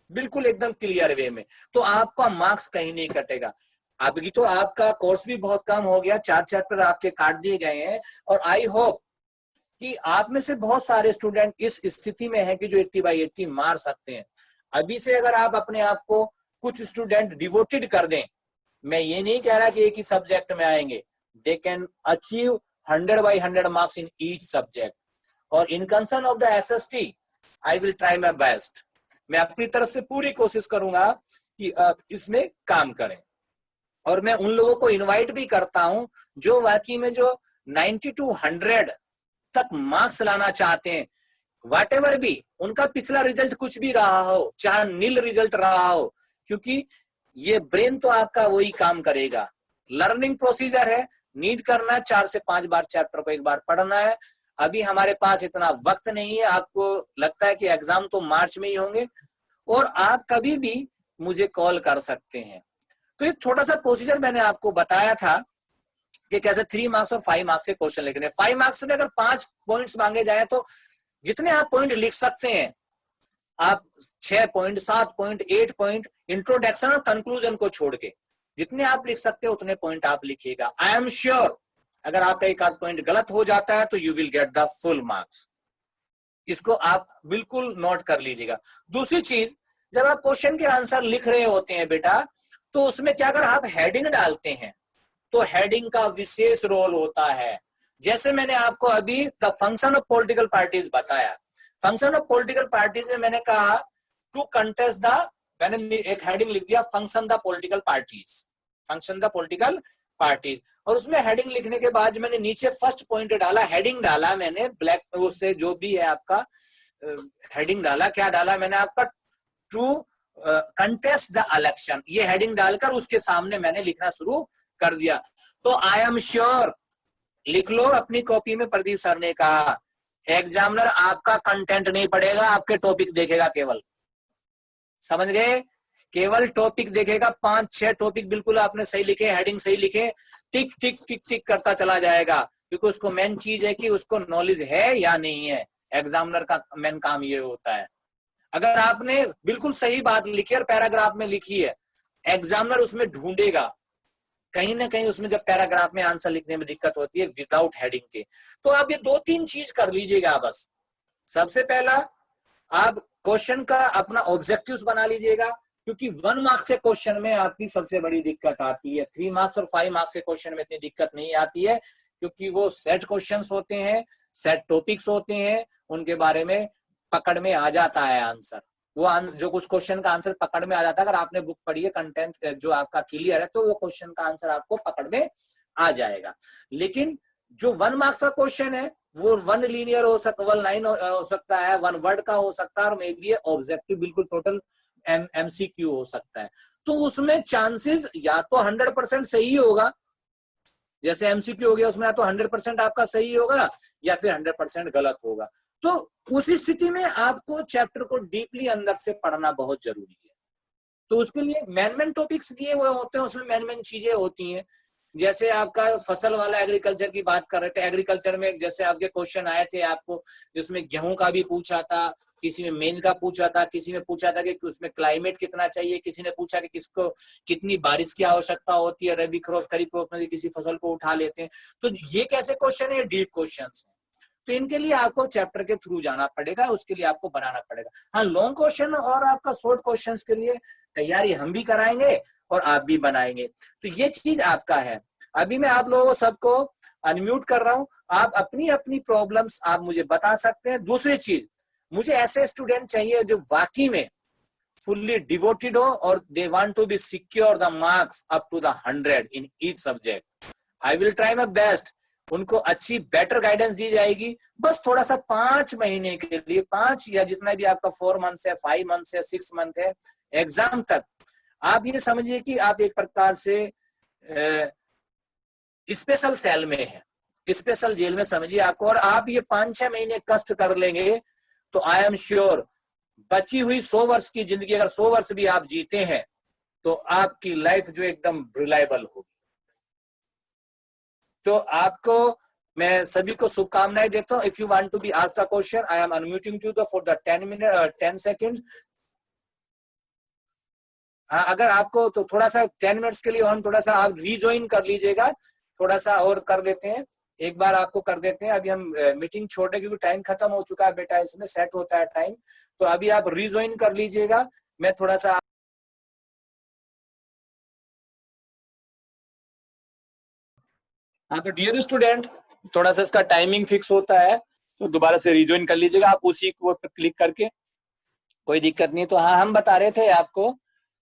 A: बिल्कुल एकदम क्लियर वे में, तो आपका मार्क्स कहीं नहीं कटेगा। अभी तो आपका कोर्स भी बहुत कम हो गया, 4 चैप्टर आपके काट दिए गए हैं, और आई होप कि आप में से बहुत सारे स्टूडेंट इस स्थिति में हैं कि जो 80/80 मार सकते हैं। अभी से अगर आप अपने आप को कुछ स्टूडेंट डिवोटेड कर दें मैं ये नहीं कह रहा कि एक ही सब्जेक्ट में आएंगे, they can achieve 100/100 marks in each subject. और in concern of the SST I will try my best, मैं अपनी तरफ से पूरी कोशिश करूंगा कि आप इसमें काम करें। और मैं उन लोगों को इनवाइट भी करता हूं जो वाकई में जो 90 to 100 तक मार्क्स लाना चाहते हैं, वाट एवर भी उनका पिछला रिजल्ट कुछ भी रहा हो, चाहे नील रिजल्ट रहा हो, क्योंकि ये ब्रेन तो आपका वही काम करेगा। लर्निंग प्रोसीजर है, नीड करना 4 से 5 बार चैप्टर को एक बार पढ़ना है। अभी हमारे पास इतना वक्त नहीं है, आपको लगता है कि एग्जाम तो मार्च में ही होंगे, और आप कभी भी मुझे कॉल कर सकते हैं। तो एक छोटा सा प्रोसीजर मैंने आपको बताया था कि कैसे 3 मार्क्स और 5 मार्क्स के क्वेश्चन लिखने। 5 मार्क्स में अगर 5 पॉइंट्स मांगे जाए तो जितने आप पॉइंट लिख सकते हैं, आप 6 पॉइंट, 7 पॉइंट, 8 पॉइंट, इंट्रोडक्शन और कंक्लूजन को छोड़ के जितने आप लिख सकते हो उतने पॉइंट आप लिखिएगा। आई एम श्योर अगर आपका एक आध पॉइंट गलत हो जाता है तो you will get the full marks. इसको आप बिल्कुल नोट कर लीजिएगा। दूसरी चीज, जब आप क्वेश्चन के आंसर लिख रहे होते हैं बेटा, तो उसमें क्या अगर आप हेडिंग डालते हैं तो हेडिंग का विशेष रोल होता है। जैसे मैंने आपको अभी the function of political parties बताया, फंक्शन ऑफ पॉलिटिकल पार्टीज में मैंने कहा टू कंटेस्ट द, मैंने एक हेडिंग लिख दिया function the political parties, function the political parties, और उसमें हेडिंग लिखने के बाद मैंने नीचे फर्स्ट पॉइंट डाला, हेडिंग डाला मैंने ब्लैक उससे जो भी है आपका हेडिंग डाला, क्या डाला मैंने आपका टू कंटेस्ट द इलेक्शन, ये हेडिंग डालकर उसके सामने मैंने लिखना शुरू कर दिया। तो आई एम श्योर, लिख लो अपनी कॉपी में, प्रदीप सर ने कहा एग्जामिनर आपका कंटेंट नहीं पढ़ेगा, आपके टॉपिक देखेगा केवल, समझ गए, केवल टॉपिक देखेगा। 5-6 टॉपिक बिल्कुल आपने सही लिखे, हेडिंग सही लिखे, टिक टिक टिक टिक करता चला जाएगा, क्योंकि उसको मेन चीज है कि उसको नॉलेज है या नहीं है। एग्जामिनर का मेन काम ये होता है। अगर आपने बिल्कुल सही बात लिखी और पैराग्राफ में लिखी है, एग्जामिनर उसमें ढूंढेगा कहीं ना कहीं उसमें, जब पैराग्राफ में आंसर लिखने में दिक्कत होती है विदाउट हेडिंग के। तो आप ये 2-3 चीज कर लीजिएगा बस। सबसे पहला, आप क्वेश्चन का अपना ऑब्जेक्टिव्स बना लीजिएगा, क्योंकि 1 मार्क्स के क्वेश्चन में आपकी सबसे बड़ी दिक्कत आती है। 3 मार्क्स और 5 मार्क्स के क्वेश्चन में इतनी दिक्कत नहीं आती है, क्योंकि वो सेट क्वेश्चंस होते हैं, सेट टॉपिक्स होते हैं, उनके बारे में पकड़ में आ जाता है आंसर। वो जो कुछ क्वेश्चन का आंसर पकड़ में आ जाता है, अगर आपने बुक पढ़ी है, कंटेंट जो आपका क्लियर है, तो वो क्वेश्चन का आंसर आपको पकड़ में आ जाएगा। लेकिन जो 1 मार्क्स का क्वेश्चन है वो 1 लीनियर हो सकता, 1 लाइन हो सकता है, 1 वर्ड का हो सकता है, और मे बी ऑब्जेक्टिव बिल्कुल टोटल MCQ हो सकता है। तो उसमें चांसेस या तो 100% सही होगा, जैसे MCQ हो गया, उसमें या तो 100% आपका सही होगा या फिर 100% गलत होगा। तो उस स्थिति में आपको चैप्टर को डीपली अंदर से पढ़ना बहुत जरूरी है। तो उसके लिए मेन टॉपिक्स दिए हुए होते हैं, उसमें मेन चीजें होती हैं। जैसे आपका फसल वाला एग्रीकल्चर की बात कर रहे थे, एग्रीकल्चर में जैसे आपके क्वेश्चन आए थे आपको, जिसमें गेहूं का भी पूछा था, किसी में मेन का पूछा था, किसी में पूछा था कि उसमें क्लाइमेट कितना चाहिए, किसी ने पूछा कि किसको कितनी बारिश की आवश्यकता होती है, रबी क्रॉप खरीफ क्रॉप में किसी फसल को उठा लेते हैं। तो ये कैसे क्वेश्चन है, डीप क्वेश्चन है। तो इनके लिए आपको चैप्टर के थ्रू जाना पड़ेगा, उसके लिए आपको बनाना पड़ेगा। हाँ, लॉन्ग क्वेश्चन और आपका शॉर्ट क्वेश्चन के लिए तैयारी हम भी कराएंगे और आप भी बनाएंगे। तो ये चीज आपका है। अभी मैं आप लोगों सबको अनम्यूट कर रहा हूं, आप अपनी अपनी प्रॉब्लम्स आप मुझे बता सकते हैं। दूसरी चीज, मुझे ऐसे स्टूडेंट चाहिए जो वाकई में फुल्ली डिवोटेड हो और they want to be secure the marks up to the 100 in each subject. I will try my best, उनको अच्छी बेटर गाइडेंस दी जाएगी। बस थोड़ा सा 5 महीने के लिए, 5 या जितना भी आपका 4 मंथ है, 5 मंथ है, 6 मंथ है, एग्जाम तक आप ये समझिए कि आप एक प्रकार से स्पेशल सेल में है, स्पेशल जेल में समझिए आपको। और आप ये 5-6 महीने कष्ट कर लेंगे तो आई एम श्योर बची हुई 100 वर्ष की जिंदगी, अगर 100 वर्ष भी आप जीते हैं तो आपकी लाइफ जो एकदम रिलायबल होगी। तो आपको मैं सभी को शुभकामनाएं देता हूं। If you want to be ask the question, I am unmuting you for the 10 second. हाँ, अगर आपको तो थोड़ा सा 10 मिनट्स के लिए हम थोड़ा सा आप रीजॉइन कर लीजिएगा, थोड़ा सा और कर लेते हैं, एक बार आपको कर देते हैं। अभी हम मीटिंग छोड़, क्योंकि टाइम खत्म हो चुका है बेटा, इसमें सेट होता है टाइम। तो अभी आप रीजॉइन कर लीजिएगा, मैं थोड़ा सा हाँ तो डियर स्टूडेंट, थोड़ा सा इसका टाइमिंग फिक्स होता है तो दोबारा से रिज्वाइन कर लीजिएगा आप उसी को क्लिक करके, कोई दिक्कत नहीं। तो हाँ, हम बता रहे थे आपको,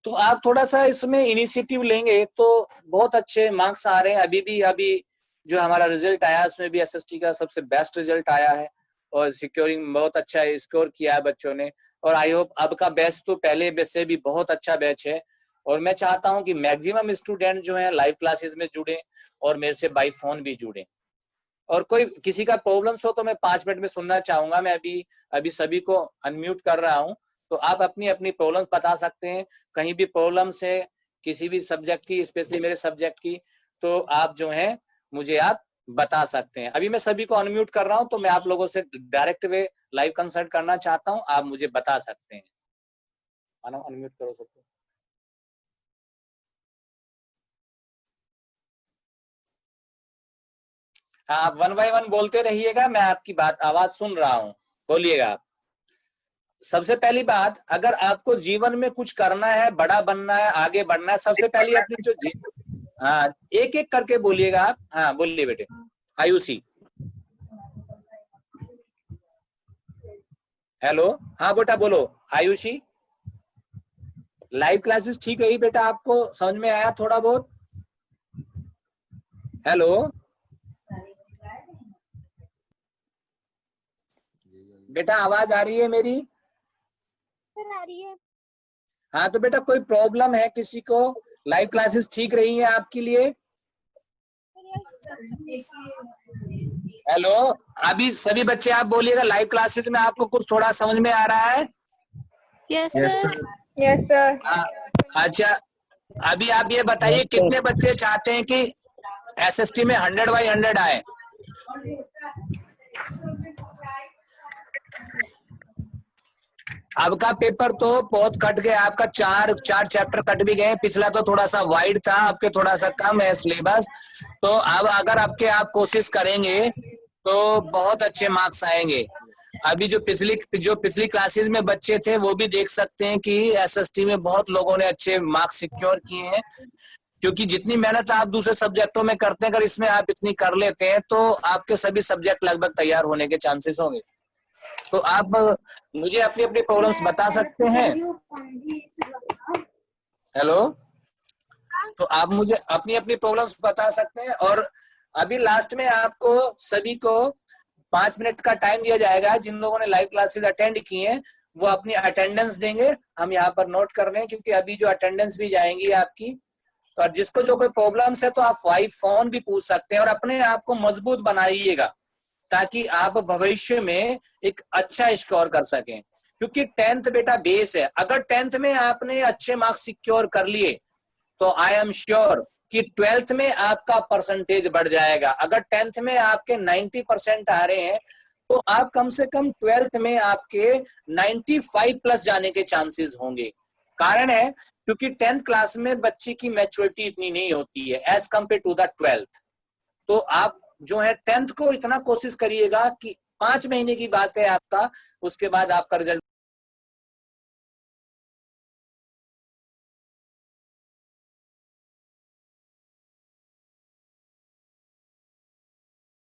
A: तो आप थोड़ा सा इसमें इनिशिएटिव लेंगे तो बहुत अच्छे मार्क्स आ रहे हैं। अभी जो हमारा रिजल्ट आया उसमें भी एसएसटी का सबसे बेस्ट रिजल्ट आया है और सिक्योरिंग बहुत अच्छा स्कोर किया है बच्चों ने। और आई होप अब का बैच तो पहले बैच से भी बहुत अच्छा बैच है और मैं चाहता हूं कि मैक्सिमम स्टूडेंट जो है लाइव क्लासेस में जुड़े और मेरे से बाय फोन भी जुड़े। और कोई किसी का प्रॉब्लम्स हो तो मैं 5 मिनट में सुनना चाहूंगा। मैं अभी सभी को अनम्यूट कर रहा हूं, तो आप अपनी अपनी प्रॉब्लम बता सकते हैं। कहीं भी प्रॉब्लम्स है किसी भी सब्जेक्ट की, स्पेशली मेरे सब्जेक्ट की, तो आप जो है मुझे आप बता सकते हैं। अभी मैं सभी को अनम्यूट कर रहा हूं, तो मैं आप लोगों से डायरेक्ट वे लाइव कंसल्ट करना चाहता हूं, आप मुझे बता सकते हैं। मानो अनम्यूट करो सबको। हाँ, आप 1 बाय 1 बोलते रहिएगा, मैं आपकी बात आवाज सुन रहा हूँ, बोलिएगा आप। सबसे पहली बात, अगर आपको जीवन में कुछ करना है, बड़ा बनना है, आगे बढ़ना है, सबसे पहले अपनी जो हाँ, एक एक करके बोलिएगा आप। हाँ बोलिए बेटे। आयुषी, हेलो। हाँ बेटा बोलो आयुषी। लाइव क्लासेस ठीक रही बेटा, आपको समझ में आया थोड़ा बहुत? हेलो, बेटा आवाज आ रही है मेरी?
E: सर आ रही है।
A: हाँ तो बेटा कोई प्रॉब्लम है किसी को? लाइव क्लासेस ठीक रही है आपके लिए? हेलो, अभी सभी बच्चे आप बोलिएगा, लाइव क्लासेस में आपको कुछ थोड़ा समझ में आ रहा है?
E: Yes sir.
C: Yes, sir.
A: अच्छा, अभी आप ये बताइए कितने बच्चे चाहते हैं कि एसएसटी में 100 बाई 100 आए? अब का पेपर तो बहुत कट गया आपका, चार चैप्टर कट भी गए। पिछला तो थोड़ा सा वाइड था, आपके थोड़ा सा कम है सिलेबस। तो अब अगर आप कोशिश करेंगे तो बहुत अच्छे मार्क्स आएंगे। अभी जो पिछली क्लासेस में बच्चे थे वो भी देख सकते हैं कि एसएसटी में बहुत लोगों ने अच्छे मार्क्स सिक्योर किए हैं, क्योंकि जितनी मेहनत आप दूसरे सब्जेक्टों में करते हैं, अगर इसमें आप इतनी कर लेते हैं तो आपके सभी सब्जेक्ट लगभग तैयार होने के चांसेस होंगे। तो आप मुझे अपनी अपनी प्रॉब्लम्स बता सकते हैं। हेलो, तो आप मुझे अपनी अपनी प्रॉब्लम्स बता सकते हैं। और अभी लास्ट में आपको सभी को 5 मिनट का टाइम दिया जाएगा। जिन लोगों ने लाइव क्लासेस अटेंड की हैं वो अपनी अटेंडेंस देंगे, हम यहाँ पर नोट कर रहे हैं, क्योंकि अभी जो अटेंडेंस भी जाएंगी आपकी। तो जिसको जो कोई प्रॉब्लम्स है तो आप फोन भी पूछ सकते हैं और अपने आप को मजबूत बनाइएगा ताकि आप भविष्य में एक अच्छा स्कोर कर सकें। क्योंकि 10th बेटा बेस है। अगर 10th में आपने अच्छे मार्क्स सिक्योर कर लिए तो आई एम श्योर कि 12th में आपका परसेंटेज बढ़ जाएगा। अगर 10th में आपके 90% आ रहे हैं तो आप कम से कम 12th में आपके 95 प्लस जाने के चांसेस होंगे। कारण है क्योंकि 10th क्लास में बच्चे की मैच्योरिटी इतनी नहीं होती है as compare to the 12th। तो आप जो है 10th को इतना कोशिश करिएगा कि 5 महीने की बात है आपका, उसके बाद आपका रिजल्ट